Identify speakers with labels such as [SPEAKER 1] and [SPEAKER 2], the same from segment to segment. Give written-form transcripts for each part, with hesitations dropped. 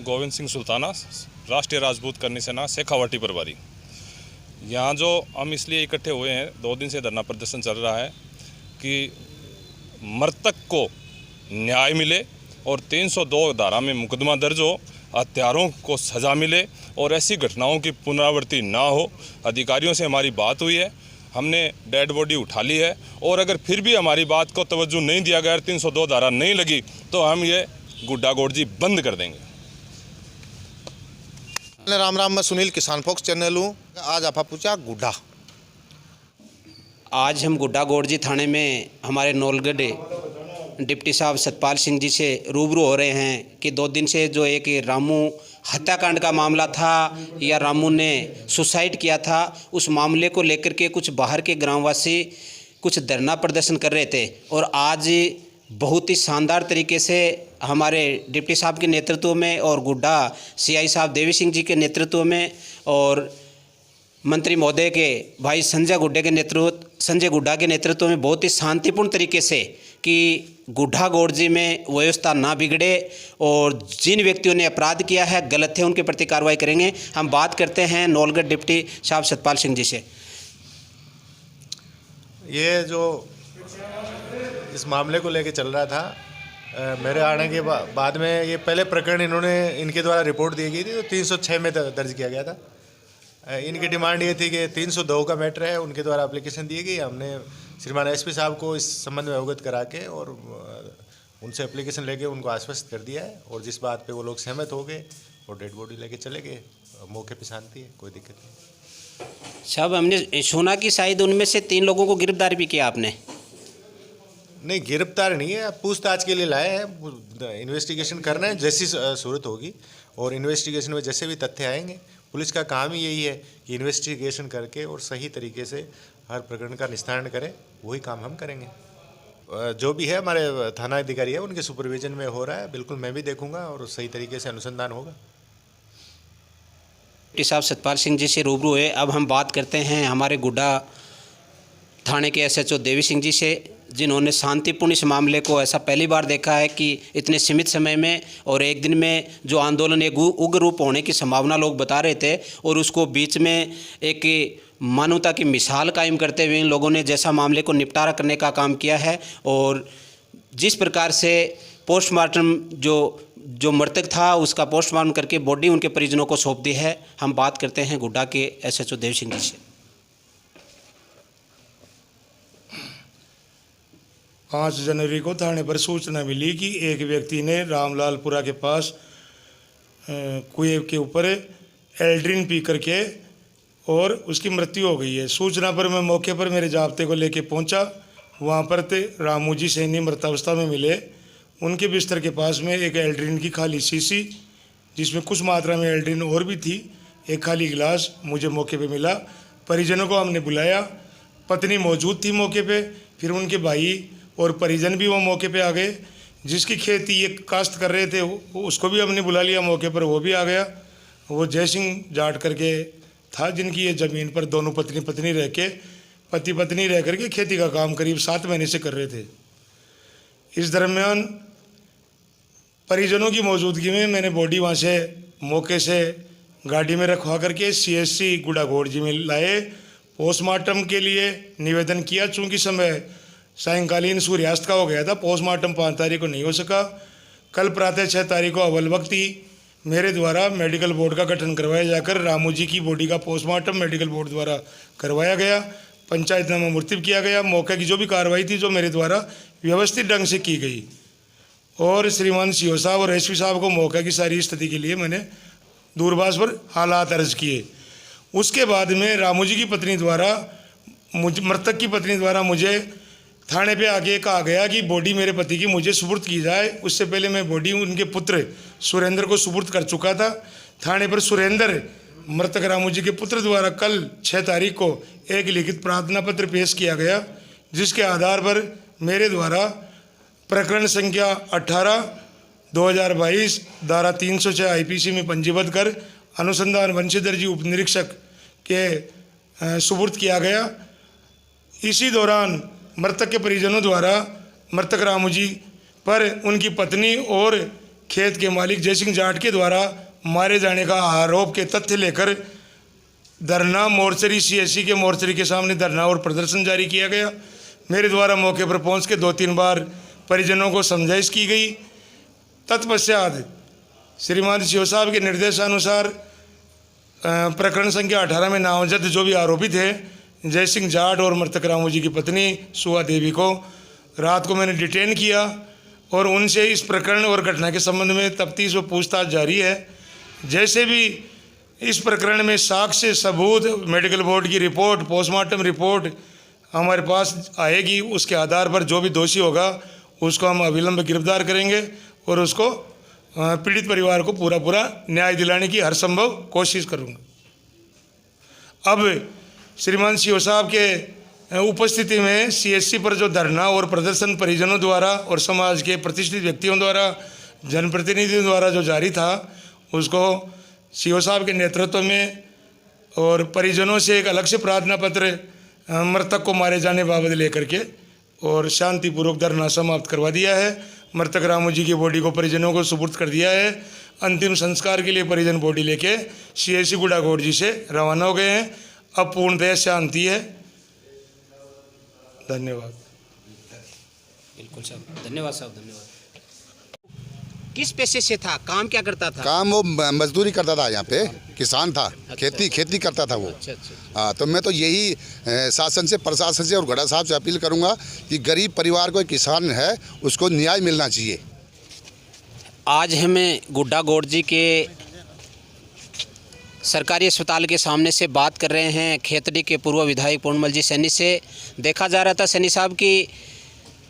[SPEAKER 1] गोविंद सिंह सुल्ताना, राष्ट्रीय राजपूत करनी सेना शेखावाटी प्रभारी। यहाँ जो हम इसलिए इकट्ठे हुए हैं, 2 दिन से धरना प्रदर्शन चल रहा है कि मृतक को न्याय मिले और 302 धारा में मुकदमा दर्ज हो, हत्यारों को सज़ा मिले और ऐसी घटनाओं की पुनरावृत्ति ना हो। अधिकारियों से हमारी बात हुई है, हमने डेड बॉडी उठा ली है और अगर फिर भी हमारी बात को तवज्जो नहीं दिया गया, 302 धारा नहीं लगी, तो हम ये गुड्डागोड़जी बंद कर देंगे।
[SPEAKER 2] राम राम, मैं सुनील, किसान फॉक्स चैनल हूँ। आज आपा पूछा गुड्डा।
[SPEAKER 3] आज हम गुड्डागोड़जी थाने में हमारे नौलगढ़ डिप्टी साहब सतपाल सिंह जी से रूबरू हो रहे हैं कि 2 दिन से जो एक रामू हत्याकांड का मामला था या रामू ने सुसाइड किया था, उस मामले को लेकर के कुछ बाहर के ग्रामवासी कुछ धरना प्रदर्शन कर रहे थे। और आज बहुत ही शानदार तरीके से हमारे डिप्टी साहब के नेतृत्व में और गुड्डा सीआई साहब देवी सिंह जी के नेतृत्व में और मंत्री महोदय के भाई संजय गुड्डा के नेतृत्व में बहुत ही शांतिपूर्ण तरीके से कि गुड्डागोड़जी में व्यवस्था ना बिगड़े और जिन व्यक्तियों ने अपराध किया है, गलत है, उनके प्रति कार्रवाई करेंगे। हम बात करते हैं नौलगढ़ डिप्टी साहब सतपाल सिंह जी से।
[SPEAKER 4] ये जो इस मामले को लेके चल रहा था, मेरे आने के बाद में ये पहले प्रकरण इनके द्वारा रिपोर्ट दी गई थी, तो 306 में दर्ज किया गया था। इनकी डिमांड ये थी कि 302 का मैटर है, उनके द्वारा एप्लीकेशन दी गई। हमने श्रीमान एसपी साहब को इस संबंध में अवगत करा के और उनसे एप्लीकेशन लेके उनको आश्वस्त कर दिया है और जिस बात पे वो लोग सहमत हो गए और डेड बॉडी लेके चले गए। मौके पे शांति है, कोई दिक्कत नहीं।
[SPEAKER 3] साहब, हमने सुना कि शायद उनमें से 3 लोगों को गिरफ्तार भी किया आपने।
[SPEAKER 4] नहीं, गिरफ्तार नहीं है, पूछताछ के लिए लाए हैं, इन्वेस्टिगेशन कर रहे हैं। जैसी सूरत होगी और इन्वेस्टिगेशन में जैसे भी तथ्य आएंगे, पुलिस का काम ही यही है कि इन्वेस्टिगेशन करके और सही तरीके से हर प्रकरण का निस्तारण करे। वही काम हम करेंगे। जो भी है हमारे थाना अधिकारी है, उनके सुपरविजन में हो रहा है। बिल्कुल मैं भी देखूंगा और सही तरीके से अनुसंधान होगा।
[SPEAKER 3] डिप्टी साहब सतपाल सिंह जी से रूबरू हुए। अब हम बात करते हैं हमारे गुड्डा थाने के एसएचओ देवी सिंह जी से, जिन्होंने शांतिपूर्ण इस मामले को ऐसा पहली बार देखा है कि इतने सीमित समय में और एक दिन में जो आंदोलन एक उग्र रूप होने की संभावना लोग बता रहे थे और उसको बीच में एक मानवता की मिसाल कायम करते हुए इन लोगों ने जैसा मामले को निपटारा करने का काम किया है और जिस प्रकार से पोस्टमार्टम जो मृतक था उसका पोस्टमार्टम करके बॉडी उनके परिजनों को सौंप दी है। हम बात करते हैं गुड्डा के एसएचओ देव सिंह जी से।
[SPEAKER 5] 5 जनवरी को थाने पर सूचना मिली कि एक व्यक्ति ने रामलालपुरा के पास कुएं के ऊपर एल्ड्रिन पी करके और उसकी मृत्यु हो गई है। सूचना पर मैं मौके पर मेरे जाब्ते को लेके पहुंचा। वहां पर रामू जी सैनी मृतावस्था में मिले। उनके बिस्तर के पास में एक एल्ड्रिन की खाली शीशी, जिसमें कुछ मात्रा में एल्ड्रिन और भी थी, एक खाली गिलास मुझे मौके पे मिला। परिजनों को हमने बुलाया, पत्नी मौजूद थी मौके पे, फिर उनके भाई और परिजन भी वो मौके पे आ गए। जिसकी खेती ये काश्त कर रहे थे उसको भी हमने बुला लिया मौके पर, वो भी आ गया। वो जय सिंह जाट करके था, जिनकी ये ज़मीन पर दोनों पति पत्नी रह करके खेती का काम करीब 7 महीने से कर रहे थे। इस दरमियान परिजनों की मौजूदगी में मैंने बॉडी वहाँ से मौके से गाड़ी में रखवा करके CSC गुड्डागोड़जी में लाए। पोस्टमार्टम के लिए निवेदन किया, चूँकि समय सायंकालीन सूर्यास्त का हो गया था। पोस्टमार्टम 5 तारीख को नहीं हो सका। कल प्रातः 6 तारीख को अव्वल वक्त ही मेरे द्वारा मेडिकल बोर्ड का गठन करवाया जाकर रामू जी की बॉडी का पोस्टमार्टम मेडिकल बोर्ड द्वारा करवाया गया। पंचायतनामा मुर्तिब किया गया। मौके की जो भी कार्रवाई थी जो मेरे द्वारा व्यवस्थित ढंग से की गई और श्रीमान CO साहब और SP साहब को मौके की सारी स्थिति के लिए मैंने दूरभाष पर हालात अर्ज किए। उसके बाद में रामू जी की पत्नी द्वारा मृतक की पत्नी द्वारा मुझे थाने पे आके कहा गया कि बॉडी मेरे पति की मुझे सुपुर्द की जाए। उससे पहले मैं बॉडी उनके पुत्र सुरेंद्र को सुपुर्द कर चुका था। थाने पर सुरेंद्र मृतक रामू जी के पुत्र द्वारा कल 6 तारीख को एक लिखित प्रार्थना पत्र पेश किया गया, जिसके आधार पर मेरे द्वारा प्रकरण संख्या 18/2022 धारा 306 IPC में पंजीबद्ध कर अनुसंधान वंशीधर जी उप निरीक्षक के सुपुर्द किया गया। इसी दौरान मृतक के परिजनों द्वारा मृतक रामू जी पर उनकी पत्नी और खेत के मालिक जयसिंह जाट के द्वारा मारे जाने का आरोप के तथ्य लेकर धरना मोर्चरी सीएससी के मोर्चरी के सामने धरना और प्रदर्शन जारी किया गया। मेरे द्वारा मौके पर पहुंच के 2-3 बार परिजनों को समझाइश की गई। तत्पश्चात श्रीमान सीओ साहब के निर्देशानुसार प्रकरण संख्या 18 में नामजद जो भी आरोपित है जयसिंह जाट और मृतक रामू जी की पत्नी सुहा देवी को रात को मैंने डिटेन किया और उनसे इस प्रकरण और घटना के संबंध में तफ्तीश व पूछताछ जारी है। जैसे भी इस प्रकरण में साक्ष्य सबूत, मेडिकल बोर्ड की रिपोर्ट, पोस्टमार्टम रिपोर्ट हमारे पास आएगी, उसके आधार पर जो भी दोषी होगा उसको हम अविलंब गिरफ्तार करेंगे और उसको पीड़ित परिवार को पूरा न्याय दिलाने की हर संभव कोशिश करूंगा। अब श्रीमान सीओ साहब के उपस्थिति में सीएससी पर जो धरना और प्रदर्शन परिजनों द्वारा और समाज के प्रतिष्ठित व्यक्तियों द्वारा, जनप्रतिनिधियों द्वारा जो जारी था, उसको सीओ साहब के नेतृत्व में और परिजनों से एक अलग से प्रार्थना पत्र मृतक को मारे जाने बाबत लेकर के और शांतिपूर्वक धरना समाप्त करवा दिया है। मृतक रामू जी की बॉडी को परिजनों को सुपुर्द कर दिया है। अंतिम संस्कार के लिए परिजन बॉडी लेके सीएससी गुड़ागोड़ जी से रवाना हो गए हैं। अब पूर्णतः शांति है। धन्यवाद।
[SPEAKER 3] बिल्कुल साहब, धन्यवाद साहब, धन्यवाद। किस पेशे से था, काम क्या करता था?
[SPEAKER 6] काम वो मजदूरी करता था, यहाँ पे किसान था। खेती करता था वो। हाँ, तो मैं तो यही शासन से, प्रशासन से और गड़ा साहब से अपील करूँगा कि गरीब परिवार को किसान है उसको न्याय मिलना चाहिए।
[SPEAKER 3] आज हमें गुड्डागोड़ जी के सरकारी अस्पताल के सामने से बात कर रहे हैं खेतड़ी के पूर्व विधायक पूर्णमल जी सैनी से। देखा जा रहा था सैनी साहब की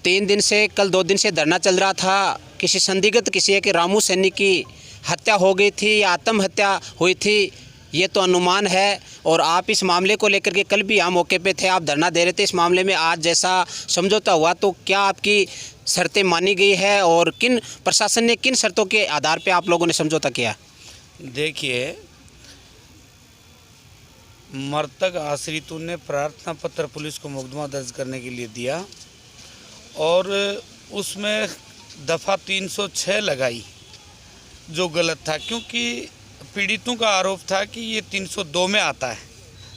[SPEAKER 3] 3 दिन से, कल 2 दिन से धरना चल रहा था। किसी संदिग्ध किसी एक रामू सैनी की हत्या हो गई थी या आत्महत्या हुई थी, ये तो अनुमान है। और आप इस मामले को लेकर के कल भी यहाँ मौके पे थे, आप धरना दे रहे थे इस मामले में। आज जैसा समझौता हुआ तो क्या आपकी शर्तें मानी गई है और किन प्रशासन ने किन शर्तों के आधार पे आप लोगों ने समझौता किया?
[SPEAKER 7] देखिए, मृतक आश्रितों ने प्रार्थना पत्र पुलिस को मुकदमा दर्ज करने के लिए दिया और उसमें दफ़ा 306 लगाई, जो गलत था, क्योंकि पीड़ितों का आरोप था कि ये 302 में आता है,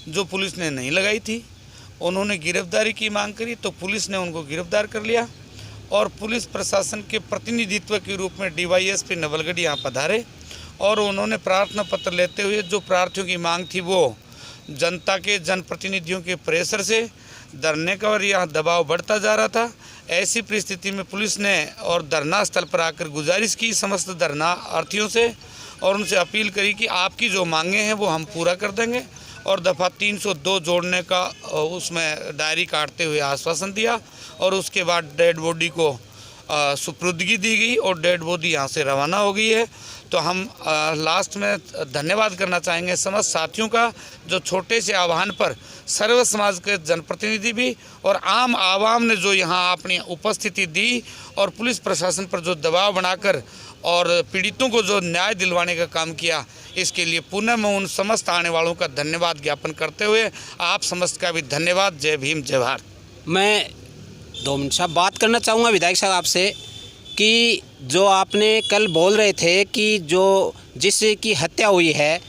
[SPEAKER 7] जो पुलिस ने नहीं लगाई थी। उन्होंने गिरफ्तारी की मांग करी तो पुलिस ने उनको गिरफ्तार कर लिया और पुलिस प्रशासन के प्रतिनिधित्व के रूप में डीवाईएसपी नवलगढ़ यहाँ पधारे और उन्होंने प्रार्थना पत्र लेते हुए जो प्रार्थियों की मांग थी वो जनता के, जनप्रतिनिधियों के प्रेशर से धरने का और यहाँ दबाव बढ़ता जा रहा था। ऐसी परिस्थिति में पुलिस ने और धरना स्थल पर आकर गुजारिश की समस्त धरनार्थियों से और उनसे अपील करी कि आपकी जो मांगे हैं वो हम पूरा कर देंगे और दफ़ा 302 जोड़ने का उसमें डायरी काटते हुए आश्वासन दिया और उसके बाद डेड बॉडी को सुपुर्दगी दी गई और डेड बॉडी यहाँ से रवाना हो गई है। तो हम लास्ट में धन्यवाद करना चाहेंगे समस्त साथियों का, जो छोटे से आह्वान पर सर्व समाज के जनप्रतिनिधि भी और आम आवाम ने जो यहाँ अपनी उपस्थिति दी और पुलिस प्रशासन पर जो दबाव बनाकर और पीड़ितों को जो न्याय दिलवाने का काम किया, इसके लिए पुनः मैं उन समस्त आने वालों का धन्यवाद ज्ञापन करते हुए आप समस्त का भी धन्यवाद। जय भीम, जय भारत।
[SPEAKER 3] मैं 2 मिनट साहब बात करना चाहूँगा विधायक साहब आपसे कि जो आपने कल बोल रहे थे कि जो जिसकी हत्या हुई है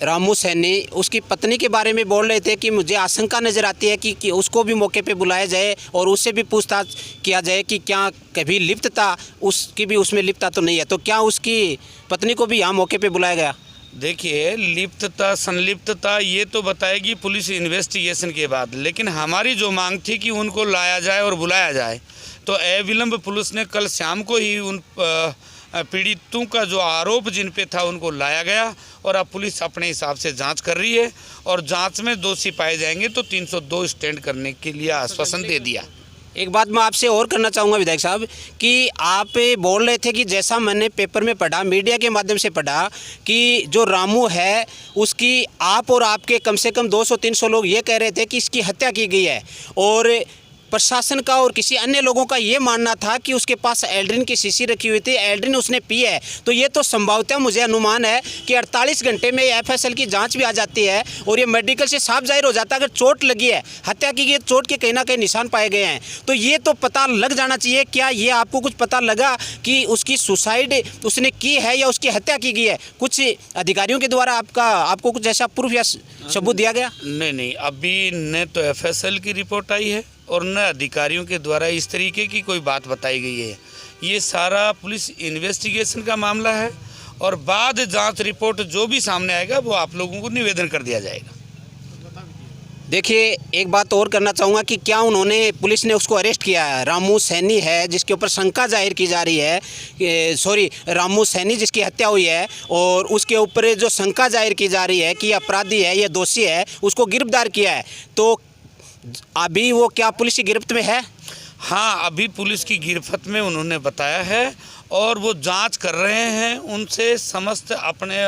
[SPEAKER 3] रामू सैनी, उसकी पत्नी के बारे में बोल रहे थे कि मुझे आशंका नज़र आती है कि उसको भी मौके पे बुलाया जाए और उससे भी पूछताछ किया जाए कि क्या कभी लिप्तता उसकी भी उसमें लिप्तता तो नहीं है। तो क्या उसकी पत्नी को भी यहाँ मौके पे बुलाया गया?
[SPEAKER 7] देखिए, लिप्तता संलिप्तता ये तो बताएगी पुलिस इन्वेस्टिगेशन के बाद, लेकिन हमारी जो मांग थी कि उनको लाया जाए और बुलाया जाए, तो अविलंब पुलिस ने कल शाम को ही उन पीड़ितों का जो आरोप जिन पे था उनको लाया गया और अब पुलिस अपने हिसाब से जांच कर रही है और जांच में दोषी पाए जाएंगे तो 302 स्टैंड करने के लिए आश्वासन दे दिया।
[SPEAKER 3] एक बात मैं आपसे और करना चाहूँगा विधायक साहब कि आप बोल रहे थे कि जैसा मैंने पेपर में पढ़ा, मीडिया के माध्यम से पढ़ा कि जो रामू है उसकी आप और आपके कम से कम 200-300 लोग ये कह रहे थे कि इसकी हत्या की गई है और प्रशासन का और किसी अन्य लोगों का ये मानना था कि उसके पास एल्ड्रिन की शीशी रखी हुई थी, एल्ड्रिन उसने पी है, तो ये तो संभवतः मुझे अनुमान है कि 48 घंटे में एफएसएल की जांच भी आ जाती है और ये मेडिकल से साफ जाहिर हो जाता है अगर चोट लगी है, हत्या की गई, चोट के कहीं ना कहीं निशान पाए गए हैं, तो ये तो पता लग जाना चाहिए। क्या ये आपको कुछ पता लगा कि उसकी सुसाइड उसने की है या उसकी हत्या की गई है? कुछ अधिकारियों के द्वारा आपको कुछ ऐसा प्रूफ या सबूत दिया गया?
[SPEAKER 7] नहीं, अभी न तो एफएसएल की रिपोर्ट आई है और न अधिकारियों के द्वारा इस तरीके की कोई बात बताई गई है। ये सारा पुलिस इन्वेस्टिगेशन का मामला है और बाद जांच रिपोर्ट जो भी सामने आएगा वो आप लोगों को निवेदन कर दिया जाएगा।
[SPEAKER 3] देखिए, एक बात और करना चाहूँगा कि क्या उन्होंने, पुलिस ने उसको अरेस्ट किया है? रामू सैनी है जिसके ऊपर शंका जाहिर की जा रही है, रामू सैनी जिसकी हत्या हुई है और उसके ऊपर जो शंका जाहिर की जा रही है कि अपराधी है, ये दोषी है, उसको गिरफ्तार किया है, तो अभी वो क्या पुलिस की गिरफ्त में है?
[SPEAKER 7] हाँ, अभी पुलिस की गिरफ्त में उन्होंने बताया है और वो जांच कर रहे हैं उनसे समस्त अपने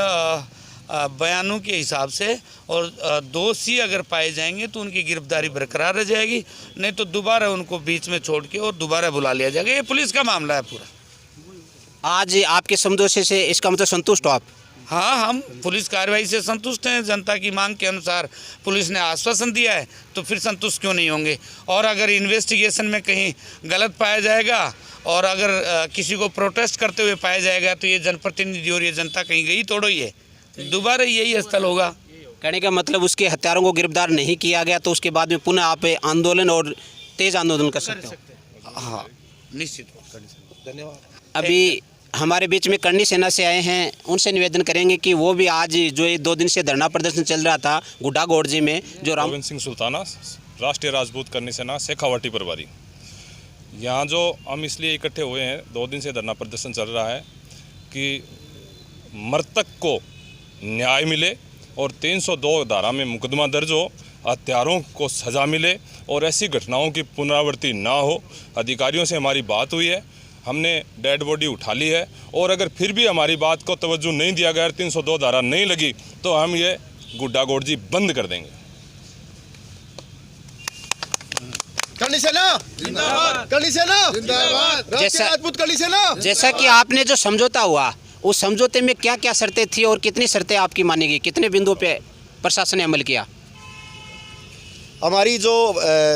[SPEAKER 7] बयानों के हिसाब से, और दोषी अगर पाए जाएंगे तो उनकी गिरफ्तारी बरकरार रह जाएगी, नहीं तो दोबारा उनको बीच में छोड़ के और दोबारा बुला लिया जाएगा। ये पुलिस का मामला है पूरा।
[SPEAKER 3] आज आपके समझौते से इसका मतलब संतुष्ट हो आप?
[SPEAKER 7] हाँ, हम पुलिस कार्रवाई से संतुष्ट हैं। जनता की मांग के अनुसार पुलिस ने आश्वासन दिया है तो फिर संतुष्ट क्यों नहीं होंगे। और अगर इन्वेस्टिगेशन में कहीं गलत पाया जाएगा और अगर किसी को प्रोटेस्ट करते हुए पाया जाएगा तो ये जनप्रतिनिधि और ये जनता कहीं गई थोड़ा ही है, दोबारा यही स्थल होगा।
[SPEAKER 3] कहने का मतलब उसके हत्यारों को गिरफ्तार नहीं किया गया तो उसके बाद में पुनः आप आंदोलन और तेज आंदोलन कर सकते हो?
[SPEAKER 7] हाँ, निश्चित।
[SPEAKER 3] धन्यवाद। अभी हमारे बीच में करनी सेना से आए हैं, उनसे निवेदन करेंगे कि वो भी आज जो ये 2 दिन से धरना प्रदर्शन चल रहा था गुड्डा गोड़जी में, जो
[SPEAKER 1] गोविंद सिंह सुल्ताना, राष्ट्रीय राजपूत करनी सेना, शेखावाटी प्रभारी, यहाँ जो हम इसलिए इकट्ठे हुए हैं, 2 दिन से धरना प्रदर्शन चल रहा है कि मृतक को न्याय मिले और 302 धारा में मुकदमा दर्ज हो, हत्यारों को सज़ा मिले और ऐसी घटनाओं की पुनरावृत्ति ना हो। अधिकारियों से हमारी बात हुई है, हमने डेड बॉडी उठा ली है और अगर फिर भी हमारी बात को तवज्जो नहीं दिया गया, 302 धारा नहीं लगी तो हम ये गुड्डा गोड़जी बंद कर देंगे।
[SPEAKER 2] करनी सेना जिंदाबाद, करनी सेना जिंदाबाद, राष्ट्रीय राजपूत करनी सेना।
[SPEAKER 3] जैसा कि आपने जो समझौता हुआ, उस समझौते में क्या क्या शर्तें थी और कितनी शर्तें आपकी मानी गई? कितने बिंदुओं पे प्रशासन ने अमल किया?
[SPEAKER 8] हमारी जो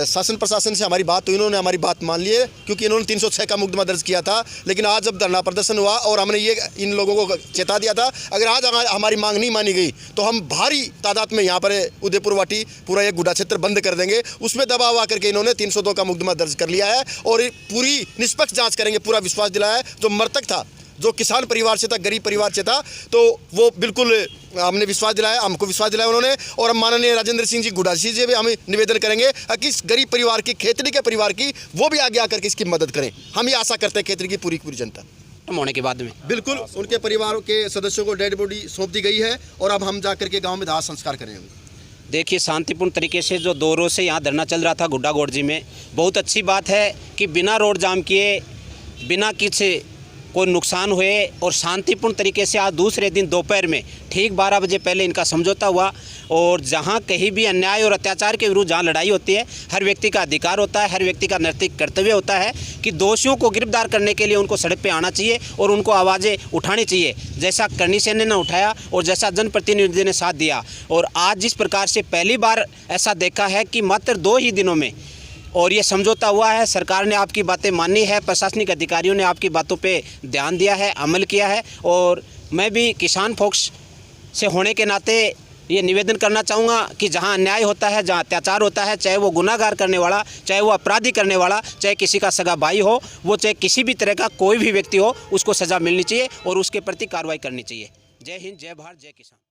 [SPEAKER 8] शासन प्रशासन से हमारी बात हुई, इन्होंने हमारी बात मान ली है क्योंकि इन्होंने 306 का मुकदमा दर्ज किया था। लेकिन आज जब धरना प्रदर्शन हुआ और हमने ये इन लोगों को चेता दिया था अगर आज हमारी मांग नहीं मानी गई तो हम भारी तादाद में यहाँ पर उदयपुर वाटी पूरा ये गुड्डा क्षेत्र बंद कर देंगे। उसमें दबाव आकर के इन्होंने 302 का मुकदमा दर्ज कर लिया है और पूरी निष्पक्ष जाँच करेंगे, पूरा विश्वास दिलाया है। जो मृतक था, जो किसान परिवार से था, गरीब परिवार से था, तो वो बिल्कुल हमने विश्वास दिलाया, हमको विश्वास दिलाया उन्होंने। और हम माननीय राजेंद्र सिंह जी गुड्डा जी से भी हम निवेदन करेंगे कि इस गरीब परिवार की, खेतड़ी के परिवार की, वो भी आगे आकर के इसकी मदद करें। हम ये आशा करते हैं खेतड़ी की पूरी जनता
[SPEAKER 3] होने के बाद में
[SPEAKER 8] बिल्कुल उनके परिवार के सदस्यों को डेड बॉडी सौंप दी गई है और अब हम जाकर के गाँव में दाह संस्कार करेंगे।
[SPEAKER 3] देखिए, शांतिपूर्ण तरीके से जो 2 रोज से यहाँ धरना चल रहा था गुड्डा गोड़जी में, बहुत अच्छी बात है कि बिना रोड जाम किए, बिना किसी कोई नुकसान हुए और शांतिपूर्ण तरीके से आज दूसरे दिन दोपहर में ठीक 12 बजे पहले इनका समझौता हुआ। और जहाँ कहीं भी अन्याय और अत्याचार के विरुद्ध जहाँ लड़ाई होती है, हर व्यक्ति का अधिकार होता है, हर व्यक्ति का नैतिक कर्तव्य होता है कि दोषियों को गिरफ्तार करने के लिए उनको सड़क पे आना चाहिए और उनको आवाज़ें उठानी चाहिए, जैसा करनी सेना ने उठाया और जैसा जनप्रतिनिधि ने साथ दिया। और आज जिस प्रकार से पहली बार ऐसा देखा है कि मात्र 2 ही दिनों में और ये समझौता हुआ है, सरकार ने आपकी बातें मानी है, प्रशासनिक अधिकारियों ने आपकी बातों पे ध्यान दिया है, अमल किया है। और मैं भी किसान फोक्स से होने के नाते ये निवेदन करना चाहूँगा कि जहाँ अन्याय होता है, जहाँ अत्याचार होता है, चाहे वो गुनाहगार करने वाला, चाहे वो अपराधी करने वाला, चाहे किसी का सगा भाई हो, वो चाहे किसी भी तरह का कोई भी व्यक्ति हो, उसको सज़ा मिलनी चाहिए और उसके प्रति कार्रवाई करनी चाहिए। जय हिंद, जय भारत, जय किसान।